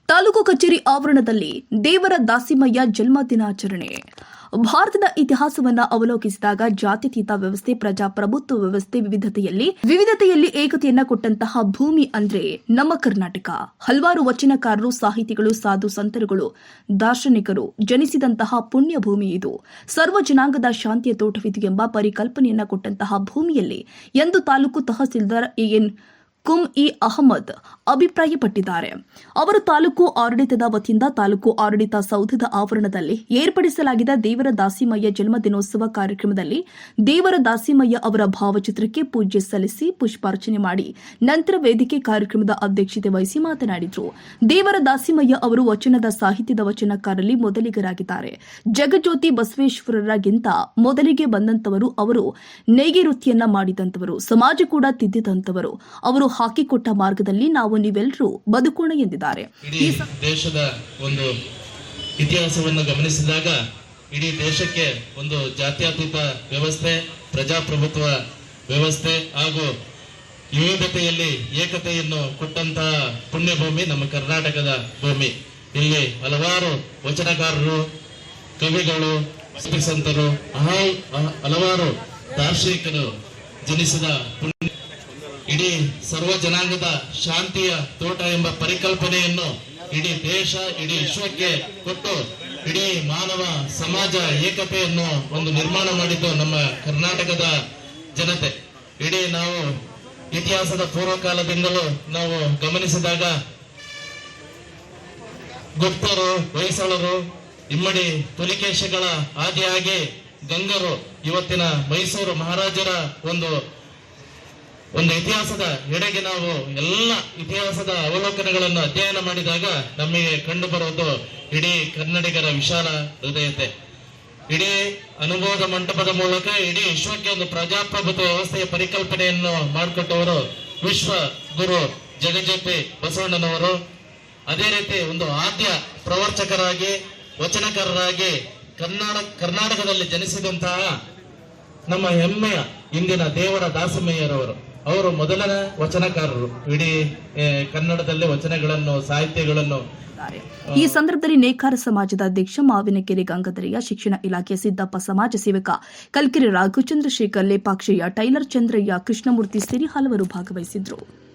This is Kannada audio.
ತಾಲೂಕು ಕಚೇರಿ ಆವರಣದಲ್ಲಿ ದೇವರ ದಾಸಿಮಯ್ಯ ಜನ್ಮ ದಿನಾಚರಣೆ. ಭಾರತದ ಇತಿಹಾಸವನ್ನ ಅವಲೋಕಿಸಿದಾಗ ಜಾತ್ಯತೀತ ವ್ಯವಸ್ಥೆ, ಪ್ರಜಾಪ್ರಭುತ್ವ ವ್ಯವಸ್ಥೆ, ವಿವಿಧತೆಯಲ್ಲಿ ಏಕತೆಯನ್ನ ಕೊಟ್ಟಂತಹ ಭೂಮಿ ಅಂದ್ರೆ ನಮ್ಮ ಕರ್ನಾಟಕ. ಹಲವಾರು ವಚನಕಾರರು, ಸಾಹಿತಿಗಳು, ಸಾಧು ಸಂತರುಗಳು, ದಾರ್ಶನಿಕರು ಜನಿಸಿದಂತಹ ಪುಣ್ಯ ಭೂಮಿ ಇದು. ಸರ್ವ ಜನಾಂಗದ ಶಾಂತಿಯ ತೋಟವಿದು ಎಂಬ ಪರಿಕಲ್ಪನೆಯನ್ನ ಕೊಟ್ಟಂತಹ ಭೂಮಿಯಲ್ಲಿ ಎಂದು ತಾಲೂಕು ತಹಸೀಲ್ದಾರ್ ಎನ್ ಕುಂ ಅಹಮದ್ ಅಭಿಪ್ರಾಯಪಟ್ಟಿದ್ದಾರೆ. ಅವರು ತಾಲೂಕು ಆಡಳಿತದ ವತಿಯಿಂದ ತಾಲೂಕು ಆಡಳಿತ ಸೌಧದ ಆವರಣದಲ್ಲಿ ಏರ್ಪಡಿಸಲಾಗಿದ್ದ ದೇವರ ದಾಸಿಮಯ್ಯ ಜನ್ಮದಿನೋತ್ಸವ ಕಾರ್ಯಕ್ರಮದಲ್ಲಿ ದೇವರ ದಾಸಿಮಯ್ಯ ಅವರ ಭಾವಚಿತ್ರಕ್ಕೆ ಪೂಜೆ ಸಲ್ಲಿಸಿ ಪುಷ್ಪಾರ್ಚನೆ ಮಾಡಿ ನಂತರ ವೇದಿಕೆ ಕಾರ್ಯಕ್ರಮದ ಅಧ್ಯಕ್ಷತೆ ವಹಿಸಿ ಮಾತನಾಡಿದರು. ದೇವರ ದಾಸಿಮಯ್ಯ ಅವರು ವಚನದ ಸಾಹಿತ್ಯದ ವಚನಕಾರರಲ್ಲಿ ಮೊದಲಿಗರಾಗಿದ್ದಾರೆ. ಜಗಜ್ಯೋತಿ ಬಸವೇಶ್ವರರಿಗಿಂತ ಮೊದಲಿಗೆ ಬಂದಂತವರು. ಅವರು ನೇಯ್ಗೆ ವೃತ್ತಿಯನ್ನ ಮಾಡಿದಂತವರು, ಸಮಾಜ ಕೂಡ ತಿದ್ದಿದಂತವರು. ಅವರು ಹಾಕಿಕೊಟ್ಟ ಮಾರ್ಗದಲ್ಲಿ ನಾವು ನೀವೆಲ್ಲರೂ ಬದುಕೋಣ ಎಂದಿದ್ದಾರೆ. ಇಡೀ ದೇಶದ ಒಂದು ಇತಿಹಾಸವನ್ನು ಗಮನಿಸಿದಾಗ ಇಡೀ ದೇಶಕ್ಕೆ ಒಂದು ಜಾತ್ಯತೀತ ವ್ಯವಸ್ಥೆ, ಪ್ರಜಾಪ್ರಭುತ್ವ ವ್ಯವಸ್ಥೆ ಹಾಗೂ ವಿವಿಧತೆಯಲ್ಲಿ ಏಕತೆಯನ್ನು ಕೊಟ್ಟಂತಹ ಪುಣ್ಯಭೂಮಿ ನಮ್ಮ ಕರ್ನಾಟಕದ ಭೂಮಿ. ಇಲ್ಲಿ ಹಲವಾರು ವಚನಕಾರರು, ಕವಿಗಳು, ಸಂತರು, ಹಲವಾರು ದಾರ್ಶನಿಕರು ಜನಿಸಿದ ಇಡೀ ಸರ್ವ ಜನಾಂಗದ ಶಾಂತಿಯ ತೋಟ ಎಂಬ ಪರಿಕಲ್ಪನೆಯನ್ನು ಇಡೀ ದೇಶ, ಇಡೀ ವಿಶ್ವಕ್ಕೆ ಕೊಟ್ಟು ಇಡೀ ಮಾನವ ಸಮಾಜ ಏಕತೆಯನ್ನು ಒಂದು ನಿರ್ಮಾಣ ಮಾಡಿದ್ದು ನಮ್ಮ ಕರ್ನಾಟಕದ ಜನತೆ. ಇಡೀ ನಾವು ಇತಿಹಾಸದ ಪೂರ್ವಕಾಲದಿಂದಲೂ ನಾವು ಗಮನಿಸಿದಾಗ ಗುಪ್ತರು, ಹೊಯ್ಸಳರು, ಇಮ್ಮಡಿ, ಪುಲಿಕೇಶಿಗಳ ಆದಿಯಾಗಿ ಗಂಗರು, ಇವತ್ತಿನ ಮೈಸೂರು ಮಹಾರಾಜರ ಒಂದು ಇತಿಹಾಸದ ಎಡೆಗೆ ನಾವು ಎಲ್ಲ ಇತಿಹಾಸದ ಅವಲೋಕನಗಳನ್ನು ಅಧ್ಯಯನ ಮಾಡಿದಾಗ ನಮಗೆ ಕಂಡು ಬರುವುದು ಇಡೀ ಕನ್ನಡಿಗರ ವಿಶಾಲ ಹೃದಯತೆ. ಇಡೀ ಅನುಭವದ ಮಂಟಪದ ಮೂಲಕ ಇಡೀ ವಿಶ್ವಕ್ಕೆ ಒಂದು ಪ್ರಜಾಪ್ರಭುತ್ವ ವ್ಯವಸ್ಥೆಯ ಪರಿಕಲ್ಪನೆಯನ್ನು ಮಾಡಿಕೊಟ್ಟವರು ವಿಶ್ವ ಗುರು ಜಗಜ್ಯೋತಿ ಬಸವಣ್ಣನವರು. ಅದೇ ರೀತಿ ಒಂದು ಆದ್ಯ ಪ್ರವಚಕರಾಗಿ, ವಚನಕಾರರಾಗಿ ಕರ್ನಾಟಕದಲ್ಲಿ ಜನಿಸಿದಂತಹ ನಮ್ಮ ಹೆಮ್ಮೆಯ ಇಂದಿನ ದೇವರ ದಾಸಿಮಯ್ಯರವರು. ಅವರು ಮೊದಲನೇ ವಚನಕಾರರು. ಇಡೀ ಕನ್ನಡದಲ್ಲಿ ವಚನಗಳನ್ನು, ಸಾಹಿತ್ಯಗಳನ್ನು. ಈ ಸಂದರ್ಭದಲ್ಲಿ ನೇಕಾರ ಸಮಾಜದ ಅಧ್ಯಕ್ಷ ಮಾವಿನಕೆರೆ ಗಂಗಾಧರಯ್ಯ, ಶಿಕ್ಷಣ ಇಲಾಖೆ ಸಿದ್ದಪ್ಪ, ಸಮಾಜ ಸೇವಕ ಕಲ್ಕೆರೆ ರಾಘು, ಚಂದ್ರಶೇಖರ್, ಲೇಪಾಕ್ಷಯ್ಯ, ಟೈಲರ್ ಚಂದ್ರಯ್ಯ, ಕೃಷ್ಣಮೂರ್ತಿ ಸೇರಿ ಹಲವರು ಭಾಗವಹಿಸಿದ್ರು.